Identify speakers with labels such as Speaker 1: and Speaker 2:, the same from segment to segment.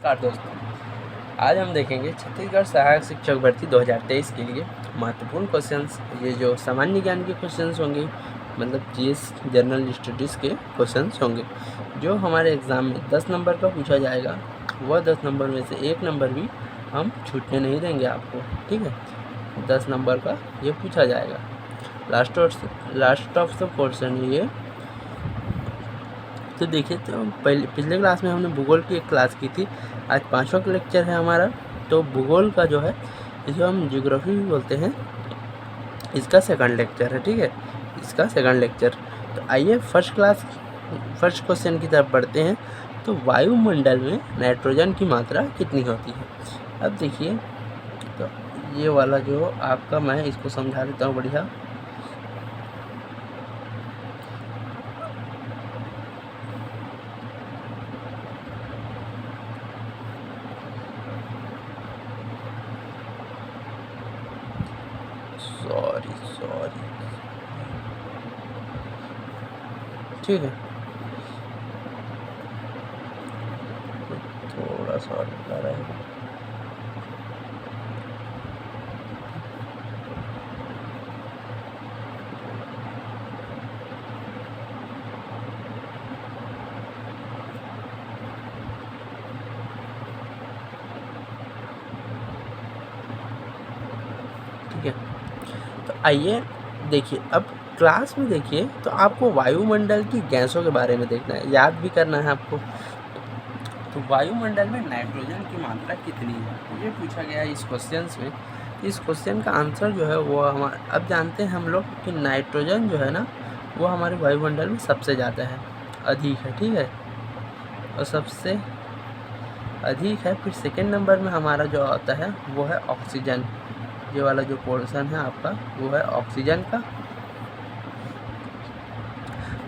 Speaker 1: नमस्कार दोस्तों, आज हम देखेंगे छत्तीसगढ़ सहायक शिक्षक भर्ती 2023 के लिए महत्वपूर्ण क्वेश्चंस। ये जो सामान्य ज्ञान के क्वेश्चंस होंगे, मतलब जीएस जनरल स्टडीज़ के क्वेश्चंस होंगे, जो हमारे एग्ज़ाम में 10 नंबर का पूछा जाएगा। वह 10 नंबर में से 1 नंबर भी हम छूटने नहीं देंगे आपको, ठीक है। 10 नंबर का ये पूछा जाएगा। लास्ट ऑफ द क्वेश्चन ये। तो देखिए, तो पिछले क्लास में हमने भूगोल की एक क्लास की थी। आज 5वां लेक्चर है हमारा। तो भूगोल का जो है, जिसे हम ज्योग्राफी भी बोलते हैं, इसका सेकंड लेक्चर है, ठीक है। इसका सेकंड लेक्चर। तो आइए फर्स्ट क्वेश्चन की तरफ बढ़ते हैं। तो वायुमंडल में नाइट्रोजन की मात्रा कितनी होती है? अब देखिए, तो ये वाला जो आपका, मैं इसको समझा देता हूँ बढ़िया। सॉरी, ठीक है, थोड़ा सा और बता रहा है। ठीक है, तो आइए देखिए, अब क्लास में देखिए, तो आपको वायुमंडल की गैसों के बारे में देखना है, याद भी करना है आपको। तो वायुमंडल में नाइट्रोजन की मात्रा कितनी है, ये पूछा गया है इस क्वेश्चन में। इस क्वेश्चन का आंसर जो है वो अब जानते हैं हम लोग कि नाइट्रोजन जो है ना, वो हमारे वायुमंडल में सबसे ज़्यादा है, अधिक है, ठीक है। और सबसे अधिक है। फिर सेकेंड नंबर में हमारा जो आता है वो है ऑक्सीजन। ये वाला जो पोर्शन है आपका, वो है ऑक्सीजन का।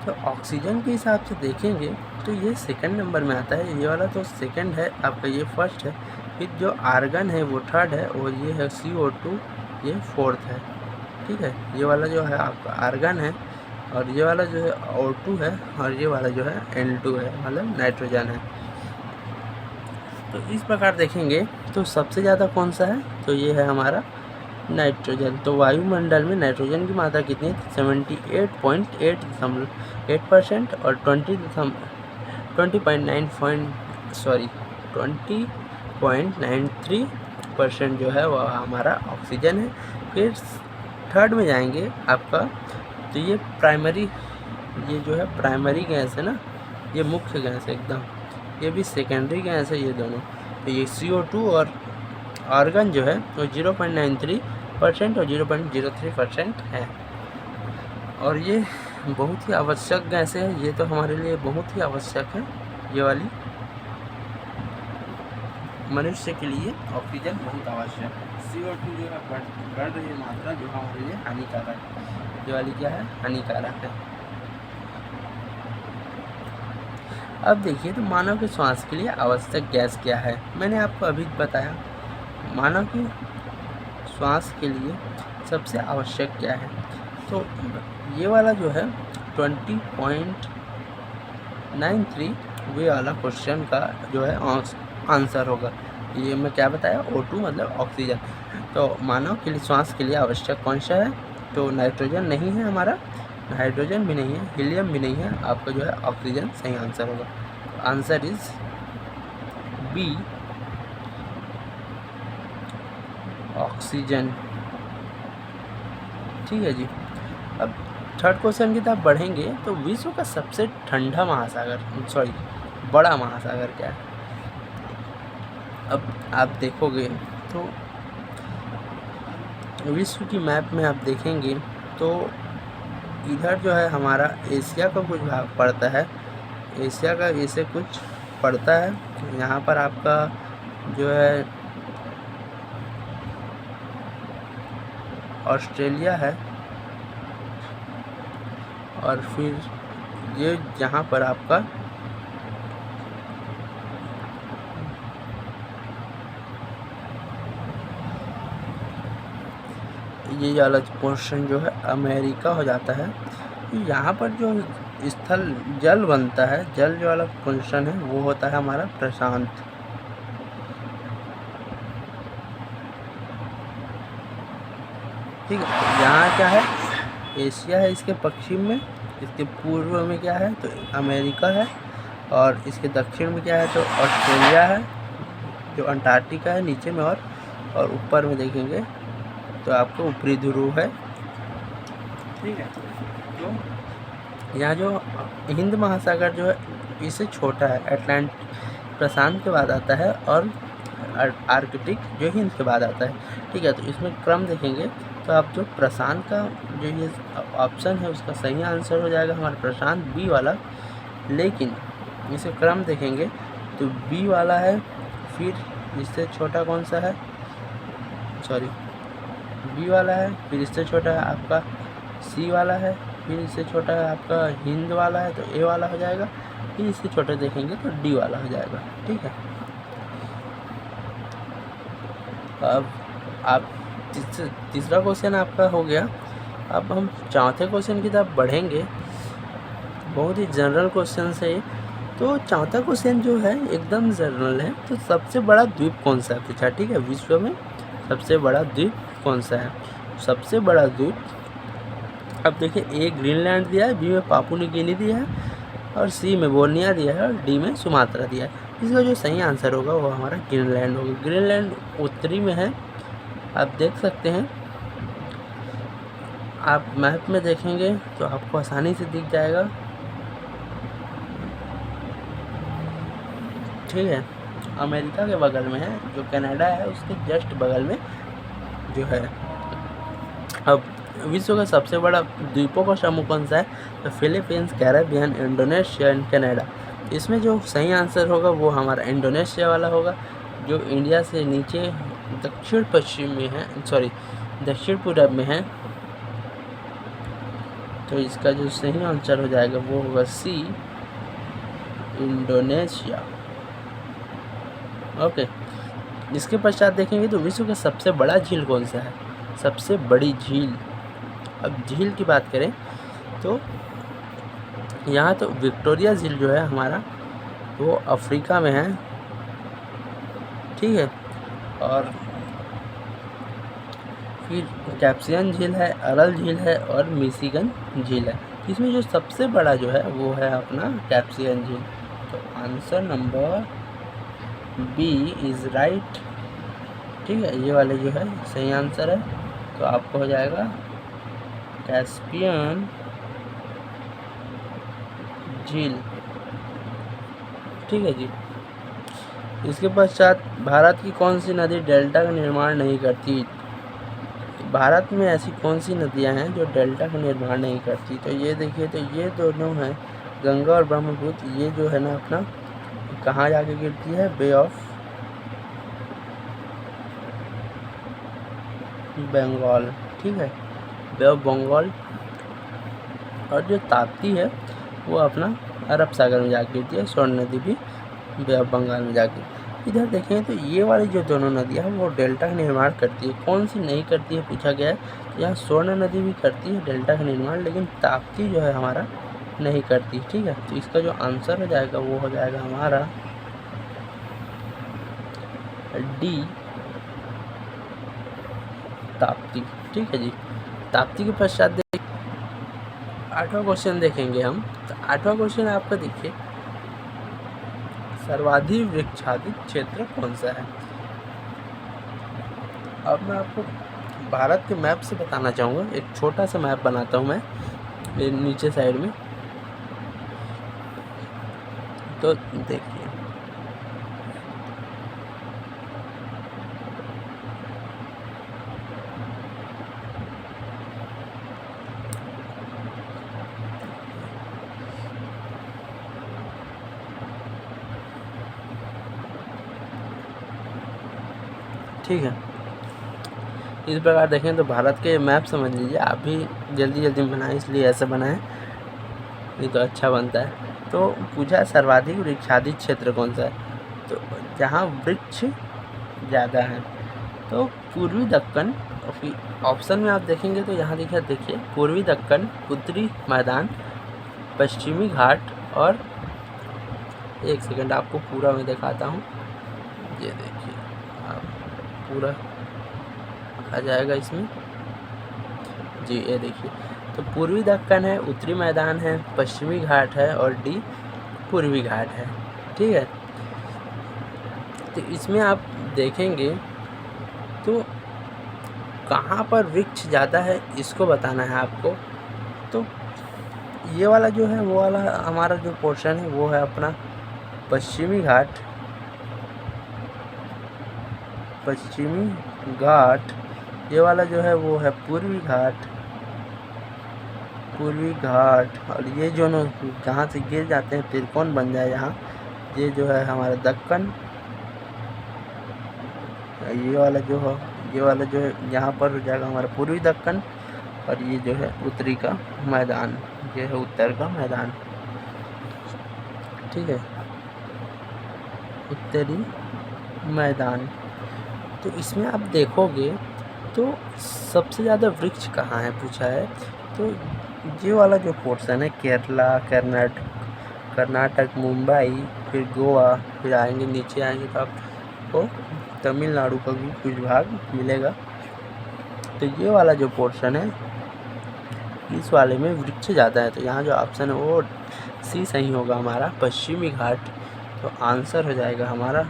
Speaker 1: तो ऑक्सीजन के हिसाब से देखेंगे तो ये सेकंड नंबर में आता है। ये वाला तो सेकंड है आपका, ये फर्स्ट है। फिर जो आर्गन है वो थर्ड है, और ये है CO2, ये फोर्थ है, ठीक है। ये वाला जो है आपका आर्गन है, और ये वाला जो है O2 है, और ये वाला जो है N2 है, मतलब नाइट्रोजन है। तो इस प्रकार देखेंगे तो सबसे ज़्यादा कौन सा है, तो ये है हमारा नाइट्रोजन। तो वायुमंडल में नाइट्रोजन की मात्रा कितनी है? 78.8% और 20.93% जो है वह हमारा ऑक्सीजन है। फिर थर्ड में जाएंगे आपका, तो ये प्राइमरी, ये जो है प्राइमरी गैस है ना, ये मुख्य गैस है एकदम। ये भी सेकेंडरी गैस है, ये दोनों। तो ये CO2 और आर्गन जो है वो 0.93% और 0.03% है। और ये बहुत ही आवश्यक गैस है, ये तो हमारे लिए बहुत ही आवश्यक है। ये वाली मनुष्य के लिए ऑक्सीजन बहुत आवश्यक है। CO2 जो है बढ़ रही है मात्रा, जो हमारे लिए हानिकारक है। ये वाली क्या है? हानिकारक है। अब देखिए, तो मानव के श्वास के लिए आवश्यक गैस क्या है? मैंने आपको अभी बताया, मानव की श्वास के लिए सबसे आवश्यक क्या है। तो ये वाला जो है 20.93, वे वाला क्वेश्चन का जो है आंसर होगा। ये मैं क्या बताया, O2 मतलब ऑक्सीजन। तो मानव के लिए श्वास के लिए आवश्यक कौन सा है? तो नाइट्रोजन नहीं है हमारा, हाइड्रोजन भी नहीं है, हीलियम भी नहीं है, आपका जो है ऑक्सीजन सही आंसर होगा। आंसर इज बी, ऑक्सीजन, ठीक है जी। अब थर्ड क्वेश्चन की तरफ बढ़ेंगे। तो विश्व का सबसे ठंडा महासागर, बड़ा महासागर क्या है? अब आप देखोगे तो विश्व की मैप में आप देखेंगे तो इधर जो है हमारा एशिया का कुछ भाग पड़ता है, एशिया का ऐसे कुछ पड़ता है। यहाँ पर आपका जो है ऑस्ट्रेलिया है, और फिर ये यहाँ पर आपका ये वाला पोर्शन जो है अमेरिका हो जाता है। यहाँ पर जो स्थल जल बनता है, जल जो वाला पोर्शन है वो होता है हमारा प्रशांत, ठीक है। तो यहाँ क्या है, एशिया है इसके पश्चिम में, इसके पूर्व में क्या है तो अमेरिका है, और इसके दक्षिण में क्या है तो ऑस्ट्रेलिया है, जो अंटार्कटिका है नीचे में, और ऊपर में देखेंगे तो आपको ऊपरी ध्रुव है। ठीक है। तो यहाँ जो हिंद महासागर जो है इससे छोटा है, अटलांट प्रशांत के बाद आता है, और आर्कटिक जो हिंद के बाद आता है। ठीक है। तो इसमें क्रम देखेंगे तो आप जो प्रशांत का जो ये ऑप्शन है उसका सही आंसर हो जाएगा हमारा प्रशांत, बी वाला। लेकिन इसे क्रम देखेंगे तो बी वाला है, फिर इससे छोटा कौन सा है, सॉरी बी वाला है, फिर इससे छोटा है आपका सी वाला है, फिर इससे छोटा है आपका हिंद वाला है, तो ए वाला हो जाएगा। फिर इससे छोटा देखेंगे तो डी वाला हो जाएगा। ठीक है। अब आप तीसरा क्वेश्चन आपका हो गया। अब हम चौथे क्वेश्चन की तरफ बढ़ेंगे। बहुत ही जनरल क्वेश्चन है। तो चौथा क्वेश्चन जो है एकदम जनरल है। तो सबसे बड़ा द्वीप कौन सा है पूछा। ठीक है। विश्व में सबसे बड़ा द्वीप कौन सा है। सबसे बड़ा द्वीप, अब देखिए, ए ग्रीनलैंड दिया है, बी में पापुआ न्यू गिनी दिया है, और सी में बोर्निया दिया है, और डी में सुमात्रा दिया है। इसका जो सही आंसर होगा वो हमारा ग्रीनलैंड होगा। ग्रीनलैंड उत्तरी में है, आप देख सकते हैं। आप मैप में देखेंगे तो आपको आसानी से दिख जाएगा। ठीक है। अमेरिका के बगल में है, जो कनाडा है उसके जस्ट बगल में जो है। अब विश्व का सबसे बड़ा द्वीपों का समूह कौन सा है, तो Philippines, Caribbean, Indonesia and Canada. इसमें जो सही आंसर होगा वो हमारा इंडोनेशिया वाला होगा, जो इंडिया से नीचे दक्षिण पश्चिम में है, सॉरी दक्षिण पूर्व में है। तो इसका जो सही आंसर हो जाएगा वो होगा सी, इंडोनेशिया। ओके। इसके पश्चात देखेंगे तो विश्व का सबसे बड़ा झील कौन सा है। सबसे बड़ी झील, अब झील की बात करें तो यहाँ तो विक्टोरिया झील जो है हमारा वो अफ्रीका में है। ठीक है। और फिर कैप्सियन झील है, अरल झील है, और मिशिगन झील है। इसमें जो सबसे बड़ा जो है वो है अपना कैप्सियन झील। तो answer number B is right. ठीक है। ये वाले जो है सही आंसर है। तो आपको हो जाएगा कैस्पियन झील। ठीक है जी। इसके पश्चात भारत की कौन सी नदी डेल्टा का निर्माण नहीं करती। भारत में ऐसी कौन सी नदियां हैं जो डेल्टा का निर्माण नहीं करती। तो ये देखिए, तो ये दोनों हैं, गंगा और ब्रह्मपुत्र। ये जो है ना अपना कहाँ जाके गिरती है, बे ऑफ बंगाल। ठीक है। बे ऑफ बंगाल। और जो ताप्ती है वो अपना अरब सागर में जाके गिरती है। स्वर्ण नदी भी बे ऑफ बंगाल में जाके। इधर देखें तो ये वाली जो दोनों नदियाँ हैं वो डेल्टा का निर्माण करती है। कौन सी नहीं करती है पूछा गया है। यहाँ स्वर्ण नदी भी करती है डेल्टा का निर्माण, लेकिन ताप्ती जो है हमारा नहीं करती। ठीक है। तो इसका जो आंसर हो जाएगा वो हो जाएगा हमारा डी, ताप्ती। ठीक है जी। ताप्ती के पश्चात देख 8वां क्वेश्चन देखेंगे हम। तो 8वां क्वेश्चन आपका देखिए, सर्वाधिक वृक्षाधिक क्षेत्र कौन सा है। अब मैं आपको भारत के मैप से बताना चाहूँगा। एक छोटा सा मैप बनाता हूँ मैं नीचे साइड में। तो देखिए, ठीक है। इस प्रकार देखें तो भारत के मैप समझ लीजिए। आप भी जल्दी जल्दी में बनाएं, इसलिए ऐसे बनाएं, नहीं तो अच्छा बनता है। तो पूछा सर्वाधिक वृक्षाधिक क्षेत्र कौन सा है। तो जहाँ वृक्ष ज़्यादा हैं तो पूर्वी दक्कन। ऑप्शन में आप देखेंगे तो यहाँ देखिए पूर्वी दक्कन, उत्तरी मैदान, पश्चिमी घाट, और एक सेकंड आपको पूरा मैं दिखाता हूँ। ये देखिए, आप पूरा आ जाएगा इसमें। जी ये देखिए, तो पूर्वी दक्कन है, उत्तरी मैदान है, पश्चिमी घाट है और डी पूर्वी घाट है। ठीक है, तो इसमें आप देखेंगे तो कहाँ पर वृक्ष ज़्यादा है इसको बताना है आपको। तो ये वाला जो है वो वाला हमारा जो पोर्शन है वो है अपना पश्चिमी घाट। ये वाला जो है वो है पूर्वी घाट और ये जो जहाँ से गिर जाते हैं त्रिकोण बन जाए यहाँ, ये जो है हमारा दक्कन। ये वाला जो है यहाँ पर हो जाएगा हमारा पूर्वी दक्कन और ये जो है उत्तरी का मैदान, ये है उत्तर का मैदान। ठीक है, उत्तरी मैदान। तो इसमें आप देखोगे तो सबसे ज़्यादा वृक्ष कहाँ है पूछा है, तो ये वाला जो पोर्शन है केरला, कर्नाटक, मुंबई, फिर गोवा, फिर आएंगे नीचे आएंगे तो आपको तमिलनाडु का भी कुछ भाग मिलेगा। तो ये वाला जो पोर्शन है इस वाले में वृक्ष ज़्यादा है, तो यहाँ जो ऑप्शन है वो सी सही होगा हमारा, पश्चिमी घाट। तो आंसर हो जाएगा हमारा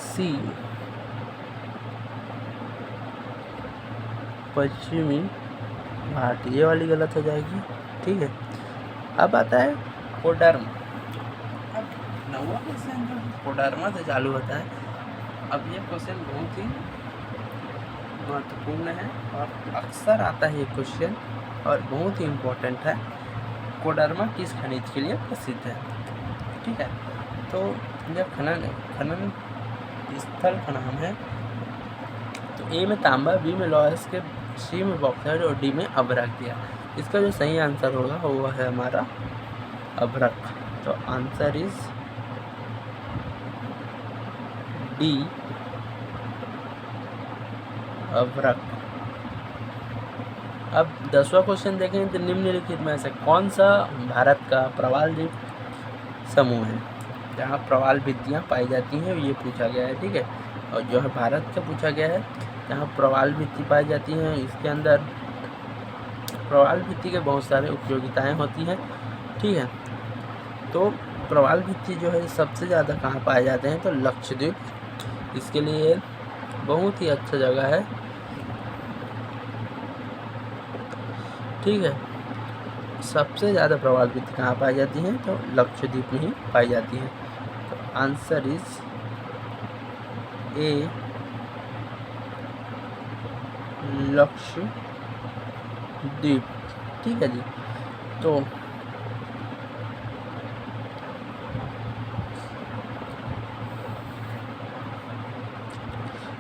Speaker 1: सी, पश्चिमी घाट। ये वाली गलत हो जाएगी। ठीक है, अब आता है कोडर्मा। अब 9वां क्वेश्चन जो कोडर्मा से चालू होता है। अब ये क्वेश्चन बहुत ही महत्वपूर्ण है और अक्सर आता है ये क्वेश्चन और बहुत ही इम्पोर्टेंट है। कोडर्मा किस खनिज के लिए प्रसिद्ध है? ठीक है, तो यह खनन स्थल का नाम है। तो ए में तांबा, बी में लौह, के सी में बॉक्साइट और डी में अभ्रक दिया। इसका जो सही आंसर होगा वो है हमारा अभ्रक। तो आंसर इज डी, अभ्रक। अब 10वां क्वेश्चन देखें तो निम्नलिखित में से कौन सा भारत का प्रवाल द्वीप समूह है जहाँ प्रवाल भित्तियाँ पाई जाती हैं, ये पूछा गया है। ठीक है, और जो है भारत का पूछा गया है जहाँ प्रवाल भित्ति पाई जाती हैं। इसके अंदर प्रवाल भित्ति के बहुत सारे उपयोगिताएं होती हैं। ठीक है, तो प्रवाल भित्ति जो है सबसे ज़्यादा कहाँ पाए जाते हैं, तो लक्षद्वीप इसके लिए बहुत ही अच्छा जगह है। ठीक है, सबसे ज़्यादा प्रवाल भित्ति कहाँ पाई जाती हैं, तो लक्षद्वीप में ही पाई जाती हैं। तो आंसर इज ए, लक्षद्वीप। ठीक है जी, तो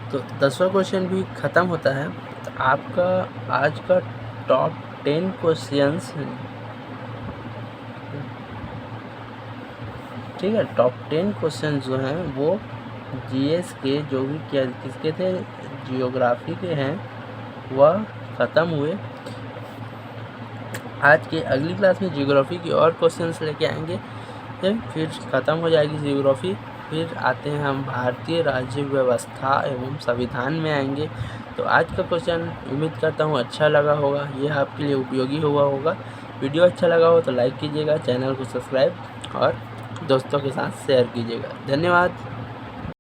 Speaker 1: तो 10वां क्वेश्चन भी ख़त्म होता है। तो आपका आज का टॉप 10 क्वेश्चंस, ठीक है, टॉप 10 क्वेश्चन जो हैं वो जीएस के जो भी क्या किसके थे, जियोग्राफी के हैं, वह ख़त्म हुए। आज के अगली क्लास में जियोग्राफी की और क्वेश्चंस लेके आएंगे, फिर ख़त्म हो जाएगी जियोग्राफी। फिर आते हैं हम भारतीय राज्य व्यवस्था एवं संविधान में आएंगे। तो आज का क्वेश्चन उम्मीद करता हूँ अच्छा लगा होगा, यह आपके लिए उपयोगी हुआ होगा। वीडियो अच्छा लगा हो तो लाइक कीजिएगा, चैनल को सब्सक्राइब और दोस्तों के साथ शेयर कीजिएगा। धन्यवाद।